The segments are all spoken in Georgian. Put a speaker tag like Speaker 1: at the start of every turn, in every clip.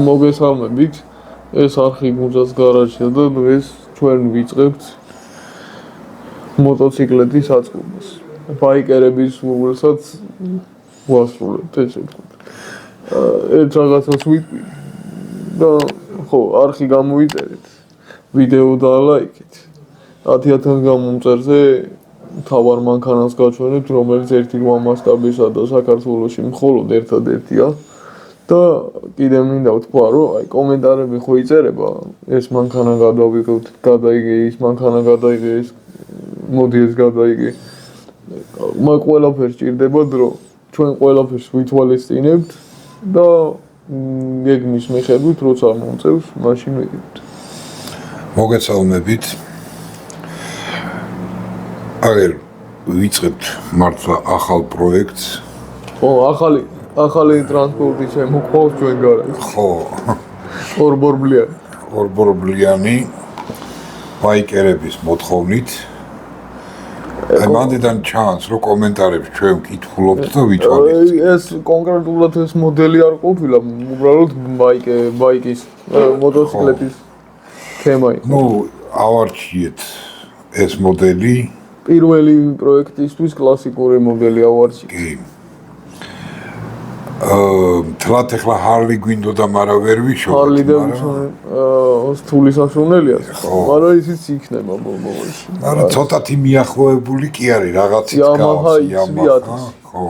Speaker 1: მოგესალმებით. ეს არხი გუნჯას გარაჟია და დღეს ჩვენ ვიწყებთ მოტოციკლეთის აწყობას. ბაიკერების უბრალოდ ვასრულებთ ესე ვთქვათ. ერთ რაღაცას ვიტყვი და ხო, არხი გამოიწერეთ. ვიდეო დალაიქეთ. 10,000 გამომწერზე თავარ მანქანას გაჩვენებთ, რომელიც 1 მასშტაბისა და საქართველოში მხოლოდ ერთადერთია. და კიდევ მინდა ვთქვა, რომ აი კომენტარები ხო იწერება, ეს მანქანა გადავიღოთ, გადაიგე ის მანქანა გადაიგე ეს მოდი ეს გადაიგე. მაგ ყველაფერს ჭირდება დრო. ჩვენ ყველაფერს ვითვალისწინებთ და გეგმის მიხედვით როცა მომწევს, მაშინ ვიგებთ.
Speaker 2: მოგესალმებით. აგერ ვიწყებთ მართლა ახალ პროექტს.
Speaker 1: ხო, ახალი ტრანსპორტი შემოყვავს ჩვენ გარეთ.
Speaker 2: ხო. ორბორბლიანი ბაიკერების მოთხოვნით. აი მანდიდან ჩანს, რომ კომენტარებს ჩვენ ვკითხულობთ და ვიტყოდით.
Speaker 1: ეს კონკრეტულად ეს მოდელი არ ყოფილა, უბრალოდ ბაიკის მოტოციკლების თემაა.
Speaker 2: ნუ ავარჩიეთ ეს მოდელი.
Speaker 1: პირველი პროექტისთვის კლასიკური მოდელი ავარჩიეთ.
Speaker 2: კი. თლათ ახლა ჰარლი გვინდოდა, მაგრამ ვერ ვიშოვეთ.
Speaker 1: ჰარლი და რთული საშუალებაა, მაგრამ ისიც იქნება მომავალში.
Speaker 2: მაგრამ ცოტათი მიახლოებული კი არის რაღაცით გავს.
Speaker 1: Yamaha.
Speaker 2: ხო.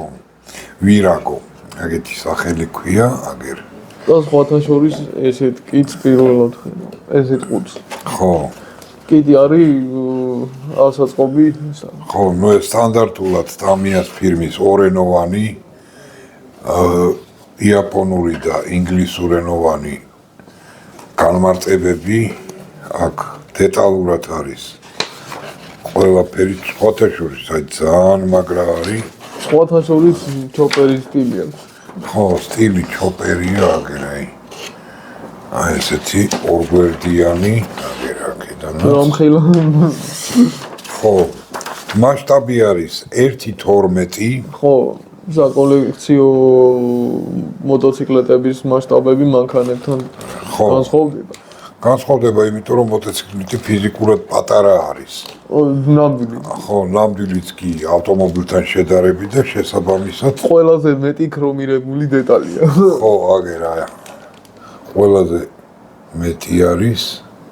Speaker 2: ვირაგო. აგეთი სახელი ქვია, აგერ.
Speaker 1: და სხვათა შორის ესეთ კიც პირველად ხედავ. ესეთ ყუთს.
Speaker 2: ხო.
Speaker 1: კიტი არის ასაწყობი.
Speaker 2: ხო, ნუ ეს სტანდარტულად ტამიას ფირმის ორენოვანი იაპონური და ინგლისურენოვანი განმარტებები აქ დეტალურად არის. ყველაფერი სხვათა შორის აი ძალიან მაგრა არის.
Speaker 1: სხვათა შორის ჩოპერის სტილი აქვს.
Speaker 2: ხო, სტილი ჩოპერია აგერ აი ესეთი ორგვერდიანი აგერ აქედან.
Speaker 1: რამხელა.
Speaker 2: ხო. მასშტაბი არის 1.12.
Speaker 1: ხო. საკოლექციო მოტოციკლეტების მასშტაბები მანქანებთან განსხვავდება.
Speaker 2: განსხვავდება, იმიტომ რომ მოტოციკლეტი ფიზიკურად პატარა არის.
Speaker 1: ნამდვილად.
Speaker 2: ხო, ნამდვილიც კი ავტომობილთან შედარებით და შესაბამისად
Speaker 1: ყველაზე მეტი ქრომირებული დეტალია.
Speaker 2: ხო, აგერ აი ყველაზე მეტი არის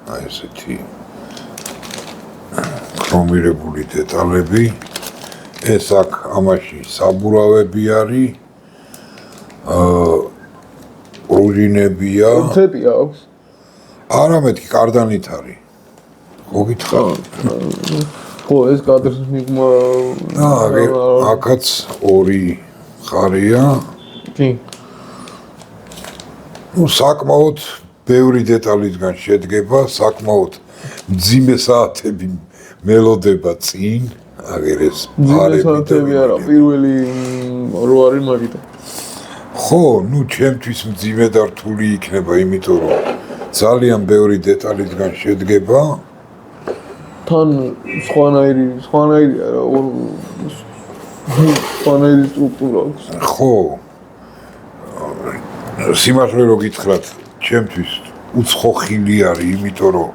Speaker 2: აი ესეთი ქრომირებული დეტალები. ეს აქ ამაში საბურავები არის. პრუჟინებია.
Speaker 1: ცეპი აქვს.
Speaker 2: არა მეთქი კარდანით არის. ხო გითხარ?
Speaker 1: ხო, ეს კადრს მიგმა.
Speaker 2: აქაც ორი ხარია.
Speaker 1: კი.
Speaker 2: ნუ საკმაოდ ბევრი დეტალისგან შედგება, საკმაოდ მძიმე საათები მელოდება წინ. აგერ ეს
Speaker 1: ფარები არა, პირველი რო არის მაგიტო.
Speaker 2: ხო, ნუ ჩემთვის მძიმე და რთული იქნება, იმიტომ რომ ძალიან ბევრი დეტალისგან შედგება.
Speaker 1: თან სხვანაირი არა, სხვანაირი სტრუქტურა აქვს.
Speaker 2: ხო. სიმართლე რო გითხრათ, ჩემთვის უცხო ხილი არის, იმიტომ რომ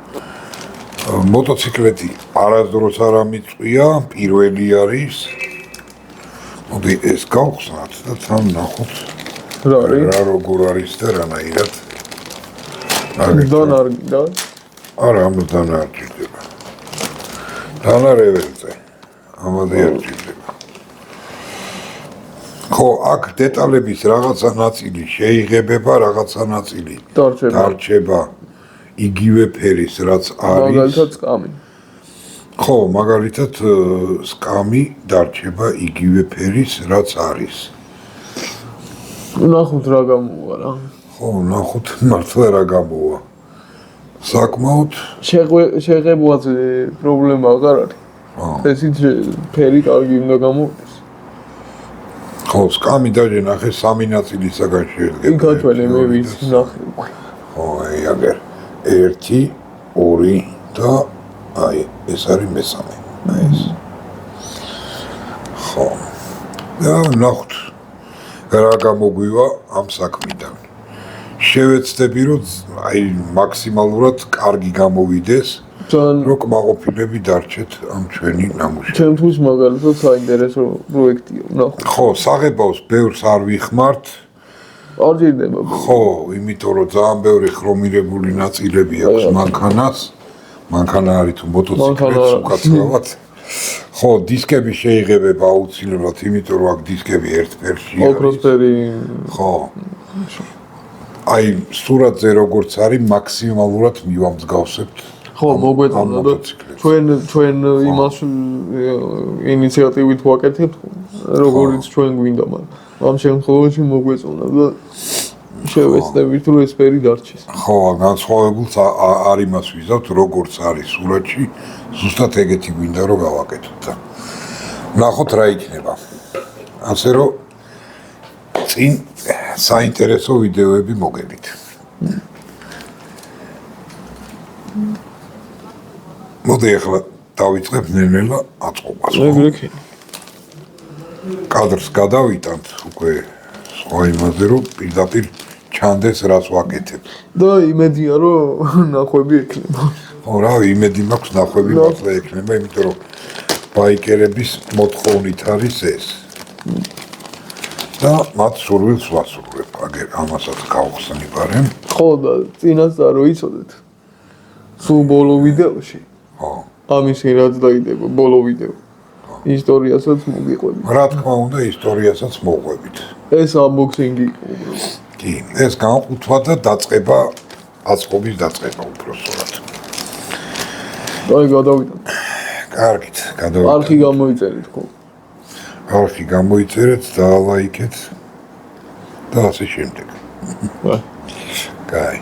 Speaker 2: მოტოციკლეტი არასდროს არ ამიწვია, პირველი არის. მოდი ეს გავხსნათ და თან ნახოთ. რა როგორ არის და რანაირად.
Speaker 1: ამდან არ გიდა?
Speaker 2: არა, ამდან არ ჭირდება. დანარევერზე. ამაზე არ ჭირდება. ხო, აქ დეტალების რაღაცა ნაწილი შეიღებება, რაღაცა ნაწილი დარჩება. იგივე ფერის რაც არის.
Speaker 1: მაგალითად სკამი.
Speaker 2: ხო, მაგალითად სკამი დარჩება იგივე ფერის რაც არის.
Speaker 1: ნახოთ რა გამოვა რა.
Speaker 2: ხო, ნახოთ მართლა რა გამოვა. საკმაოდ
Speaker 1: შეღებვაზე პრობლემა აღარ არის. ესიც ფერი კარგი უნდა გამოვიდეს.
Speaker 2: ხო, სკამი დაჟე ნახე 3 ნაწილისაგან შედგება.
Speaker 1: იქ აჩვენე მე ვიც ნახე.
Speaker 2: ხო, აი აგერ 1, 2 და აი ეს არის მესამე. აი ეს. ხო. და ნახოთ რა გამოგვივა ამ საქმიდან. შევეცდები რომ აი მაქსიმალურად კარგი გამოვიდეს რომ კმაყოფილები დარჩეთ ამ ჩვენი ნამუშევარი.
Speaker 1: ჩემთვის მაგალითად საინტერესო პროექტია ნახო.
Speaker 2: ხო, საღებავს ბევრს არ ვიხმართ.
Speaker 1: არ ჭირდება.
Speaker 2: ხო, იმიტომ რომ ძალიან ბევრი ხრომირებული ნაწილები აქვს მანქანას. მანქანა არის თუ მოტოციკლებს უკაცრავად. ხო, დისკები შეიღებება აუცილებლად, იმიტომ რომ აქ დისკები ერთ ფერში არის.
Speaker 1: ოქროსფერი.
Speaker 2: ხო. აი, სურათზე როგორც არის, მაქსიმალურად მივამსგავსებთ.
Speaker 1: ხო, მოგვეწონა და ჩვენ იმას ინიციატივით ვაკეთებთ, როგორც ჩვენ გვინდა, მაგრამ ამ შემთხვევაში მოგვეწონა და შევეცდებით რომ ეს ფერი დარჩეს.
Speaker 2: ხო, განსხვავებულს არ იმას ვიზავთ, როგორც არის სურათში, ზუსტად ეგეთი გვინდა რომ გავაკეთოთ და ნახოთ რა იქნება. ასე რომ წინ საინტერესო ვიდეოები მოგებით. მოდი ახლა დავიწყებ ნელ-ნელა აწყობას.
Speaker 1: ეგრე.
Speaker 2: კადრს გადავიტანთ უკვე სხვა იმაზე რომ პირდაპირ ჩანდეს რას ვაკეთებ.
Speaker 1: და იმედია რომ ნახვები ექნება.
Speaker 2: ხო, რავი, იმედი მაქვს ნახვები მართლა ექნება, იმიტომ რომ ბაიკერების მოთხოვნით არის ეს. და მათ სურვილს ვასრულებ, აგერ ამასაც გავხსნი ბარემ.
Speaker 1: ხო, და წინასწარ რო იცოდეთ. სულ ბოლო ვიდეოში.
Speaker 2: ხო.
Speaker 1: ამისი რაც დაიდება ბოლო ვიდეო. ისტორიასაც მოგიყვებით.
Speaker 2: რა თქმა უნდა, ისტორიასაც მოყვებით.
Speaker 1: ეს unboxing-ი იყო უბრალოდ.
Speaker 2: კი, ეს განყოფა და დაწყება, აწყობის დაწყება უბრალოდ.
Speaker 1: აი, გადავიტანთ.
Speaker 2: კარგით, გადავიტანთ.
Speaker 1: არხი გამოიწერეთ ხო?
Speaker 2: არხი გამოიწერეთ, დაალაიქეთ და ასე შემდეგ. კაი.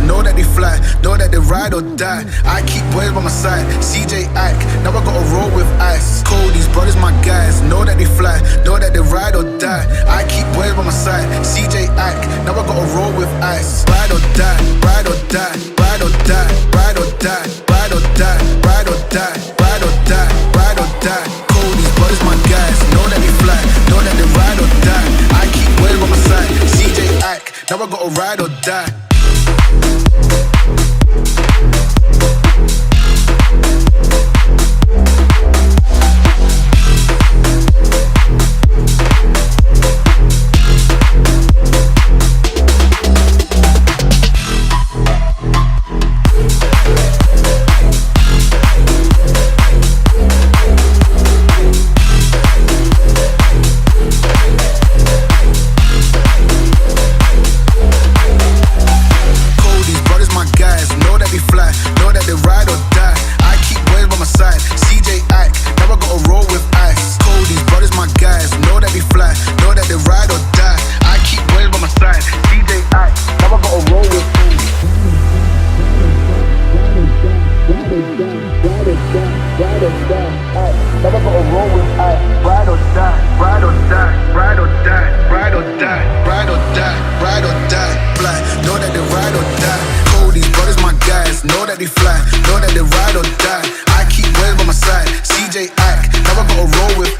Speaker 3: know that they fly, know that they ride or die. I keep boys by my side, CJ Ike, now I gotta roll with ice. Cold, these brothers my guys, know that they fly, know that they ride or die. I keep boys by my side, CJ Ike, now I gotta roll with ice. Ride or die, ride or die, ride or die, ride or die, ride or die, ride or die, ride or die, ride or die. Cold, these brothers my guys, know that they fly, know that they ride or die. I keep boys by my side, CJ Ike, now I gotta ride or die. Know that they fly, know that they ride or die. I keep boys by my side, CJ Ike, now I gotta roll with